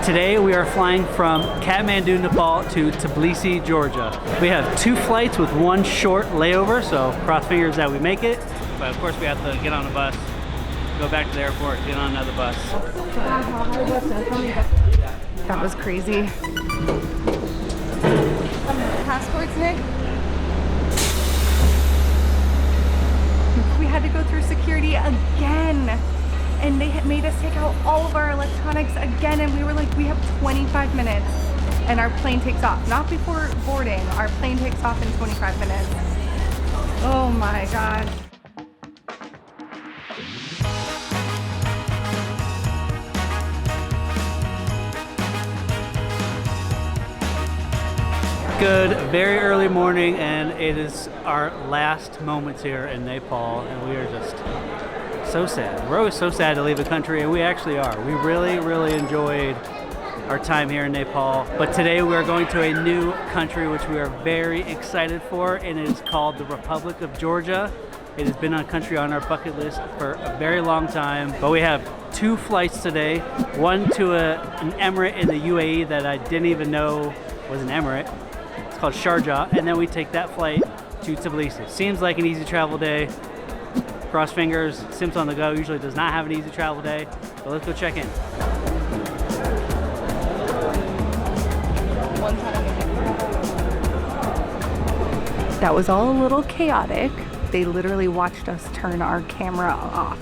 Today we are flying from Kathmandu, Nepal to Tbilisi, Georgia. We have 2 flights with 1 short layover, so cross fingers that we make it. But of course we have to get on a bus, go back to the airport, get on another bus. That was crazy. Passports, Nick? We had to go through security again. And they had made us take out all of our electronics again, and we were like, we have 25 minutes and our plane takes off. Not before boarding, our plane takes off in 25 minutes. Oh my gosh. Good, very early morning, and it is our last moments here in Nepal, and we are just so sad. We're always so sad to leave the country, and we actually are. We really enjoyed our time here in Nepal. But today we are going to a new country which we are very excited for, and it is called the Republic of Georgia. It has been a country on our bucket list for a very long time. But we have 2 flights today. One to an emirate in the UAE that I didn't even know was an emirate. It's called Sharjah, and then we take that flight to Tbilisi. Seems like an easy travel day. Cross fingers. SimpsOn The Go usually does not have an easy travel day, but let's go check in. That was all a little chaotic. They literally watched us turn our camera off.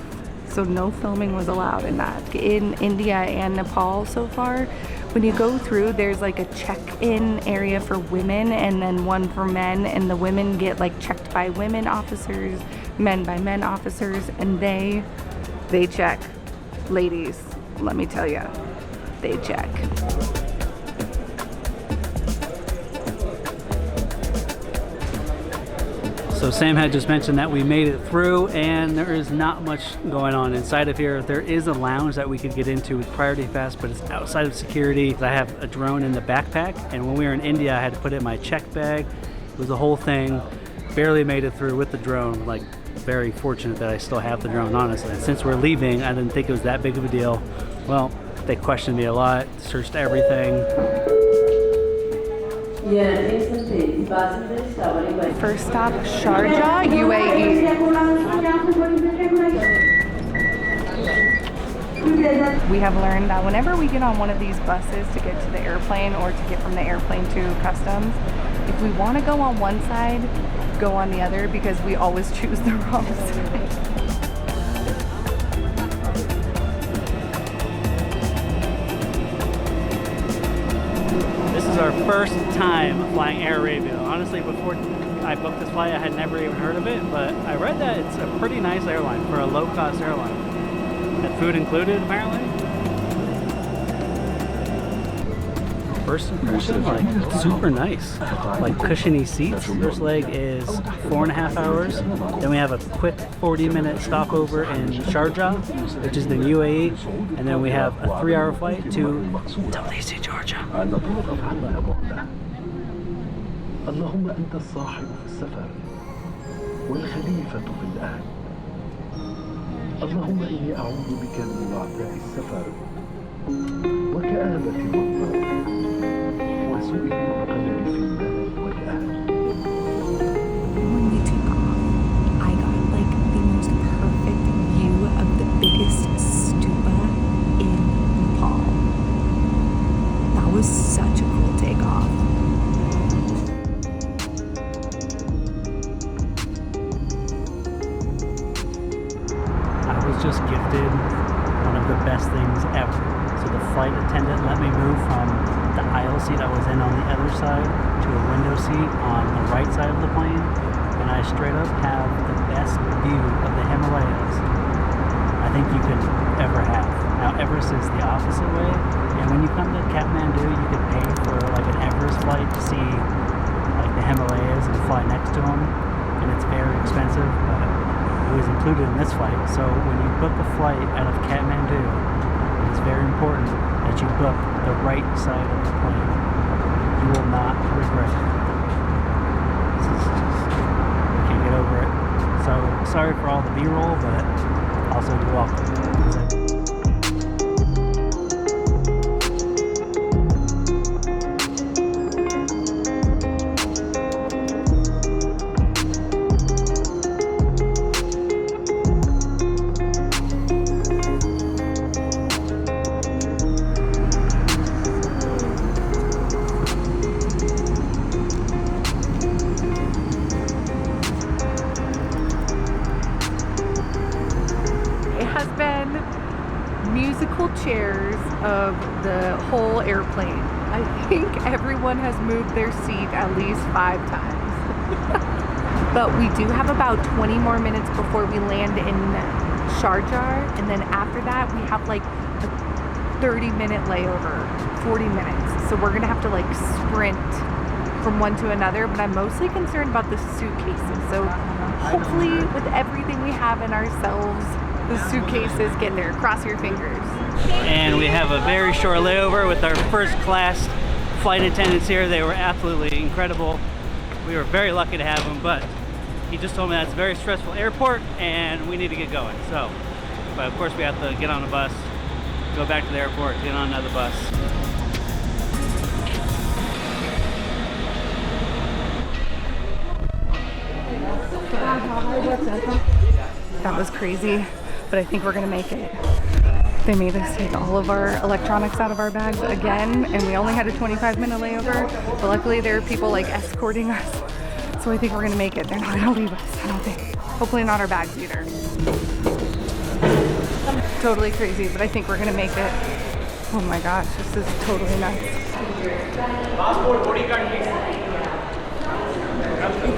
So no filming was allowed in that. In India and Nepal so far, when you go through, there's like a check-in area for women and then one for men, and the women get like checked by women officers, men by men officers, and they check. Ladies, let me tell you, they check. So Sam had just mentioned that we made it through, and there is not much going on inside of here. There is a lounge that we could get into with Priority Pass, but it's outside of security. I have a drone in the backpack, and when we were in India, I had to put it in my check bag. It was a whole thing. Barely made it through with the drone. Like, very fortunate that I still have the drone, honestly. And since we're leaving, I didn't think it was that big of a deal. Well, they questioned me a lot, searched everything. First stop, Sharjah UAE. We have learned that whenever we get on one of these buses to get to the airplane or to get from the airplane to customs, if we want to go on one side, go on the other, because we always choose the wrong side. This is our first time flying Air Arabia. Honestly, before I booked this flight, I had never even heard of it, but I read that it's a pretty nice airline for a low-cost airline. And food included, apparently. First impression, like, super nice. Like, cushiony seats. First leg is 4.5 hours. Then we have a quick 40-minute stopover in Sharjah, which is the UAE. And then we have a 3-hour flight to Tbilisi, Georgia. اللهم أنت الصاحب في السفر والخليفة في الأهل. اللهم إني أعوذ بك من وعثاء السفر وكآبة المنظر وسوء القدر في المال والأهل. When we took off, I got like the most perfect view of the biggest stupa in Nepal. That was such a cool takeoff. Just gifted one of the best things ever. So the flight attendant let me move from the aisle seat I was in on the other side to a window seat on the right side of the plane, and I straight up have the best view of the Himalayas I think you could ever have. Now Everest is the opposite way, and when you come to Kathmandu, you could pay for like an Everest flight to see like the Himalayas and fly next to them, and it's very expensive, but it was included in this flight. So when you book a flight out of Kathmandu, it's very important that you book the right side of the plane. You will not regret it. This is just, I can't get over it. So sorry for all the B-roll, but also you're welcome. of the whole airplane. I think everyone has moved their seat at least 5 times. But we do have about 20 more minutes before we land in Sharjah, and then after that we have like a 30-minute layover, 40 minutes. So we're gonna have to like sprint from one to another, but I'm mostly concerned about the suitcases. So hopefully with everything we have in ourselves, the suitcases get there. Cross your fingers. And we have a very short layover with our first class flight attendants here. They were absolutely incredible. We were very lucky to have them, but he just told me that's a very stressful airport and we need to get going. So, but of course we have to get on a bus, go back to the airport, get on another bus. That was crazy, but I think we're gonna make it. They made us take all of our electronics out of our bags again, and we only had a 25-minute layover, but luckily there are people like escorting us. So I think we're gonna make it. They're not gonna leave us, I don't think. Hopefully not our bags either. Totally crazy, but I think we're gonna make it. Oh my gosh, this is totally nuts. Passport, boarding card, please.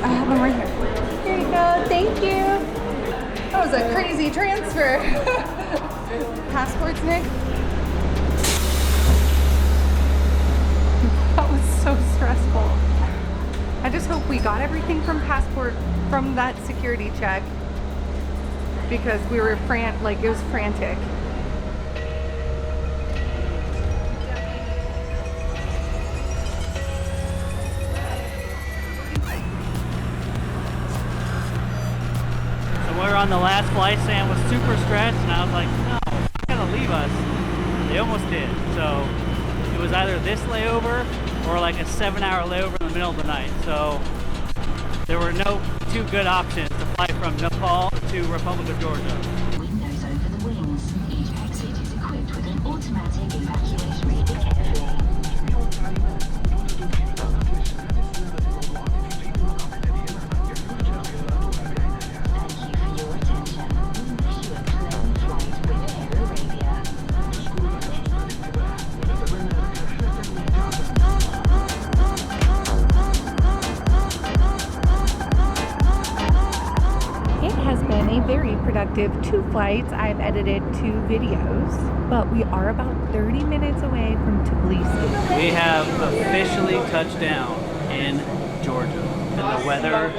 I have them right here. Here you go, thank you. That was a crazy transfer. Passports, Nick? That was so stressful. I just hope we got everything from that security check, because we were it was frantic. So we were on the last flight, Sam was super stressed, and I was like, no, they're gonna leave us. They almost did. So it was either this layover or like a 7-hour layover in the middle of the night. So there were no 2 good options to fly from Nepal to Republic of Georgia. Windows over the wings. Each exit is equipped with an automatic evacuation reading entry. Very productive 2 flights. I've edited 2 videos, but we are about 30 minutes away from Tbilisi. We have officially touched down in Georgia, and the weather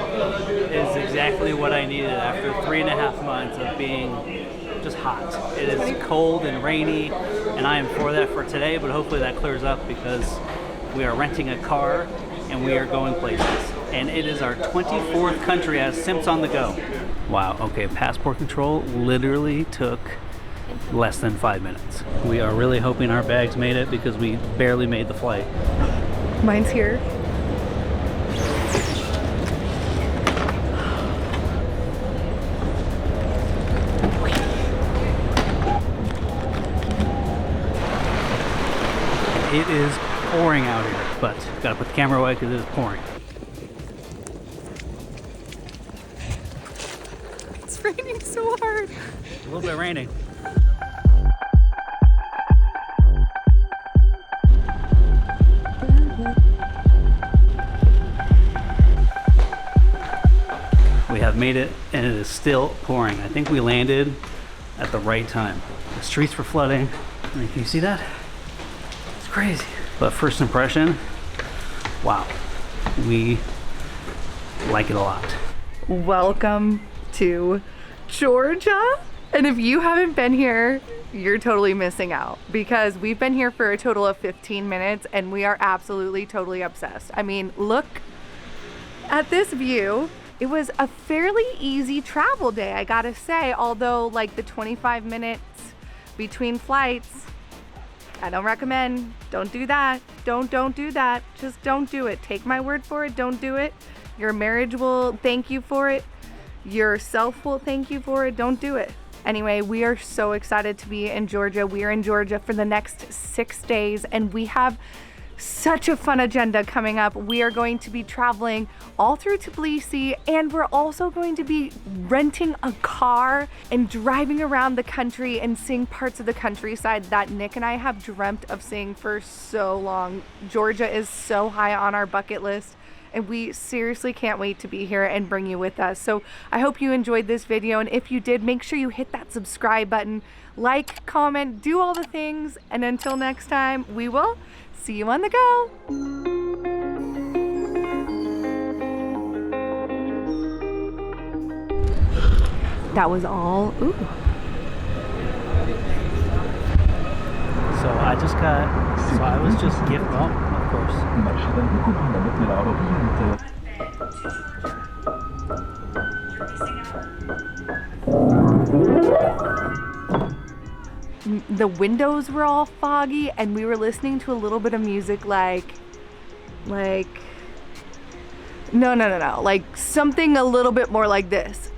is exactly what I needed after 3.5 months of being just hot. It is cold and rainy, and I am for that for today, but hopefully that clears up because we are renting a car and we are going places. And it is our 24th country as SimpsOn The Go. Wow, okay, passport control literally took less than 5 minutes. We are really hoping our bags made it because we barely made the flight. Mine's here. It is pouring out here, but gotta put the camera away because it is pouring. It's raining so hard. A little bit raining. We have made it and it is still pouring. I think we landed at the right time. The streets were flooding. I mean, can you see that? It's crazy. But first impression, wow, we like it a lot. Welcome to Georgia. And if you haven't been here, you're totally missing out because we've been here for a total of 15 minutes and we are absolutely totally obsessed. I mean, look at this view. It was a fairly easy travel day, I gotta say, although like the 25 minutes between flights, I don't recommend. Don't do that. Don't do that. Just don't do it. Take my word for it. Don't do it. Your marriage will thank you for it. Yourself will thank you for it. Don't do it. Anyway, we are so excited to be in Georgia. We are in Georgia for the next 6 days and we have Such a fun agenda coming up. We are going to be traveling all through Tbilisi, and we're also going to be renting a car and driving around the country and seeing parts of the countryside that Nick and I have dreamt of seeing for so long. Georgia is so high on our bucket list, and we seriously can't wait to be here and bring you with us. So I hope you enjoyed this video, and if you did, make sure you hit that subscribe button, like, comment, do all the things, and until next time, we will see you on the go. That was all. Ooh. So I was just gift. Oh, of course. مرحبا بكم على متن العربية The windows were all foggy, and we were listening to a little bit of music like no, like something a little bit more like this.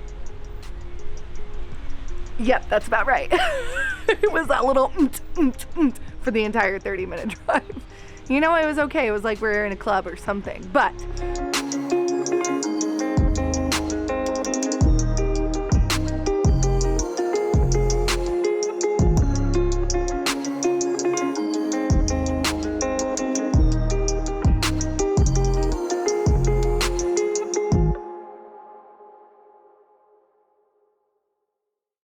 Yep, that's about right. It was that little for the entire 30-minute drive. You know, it was okay. It was like we were in a club or something, but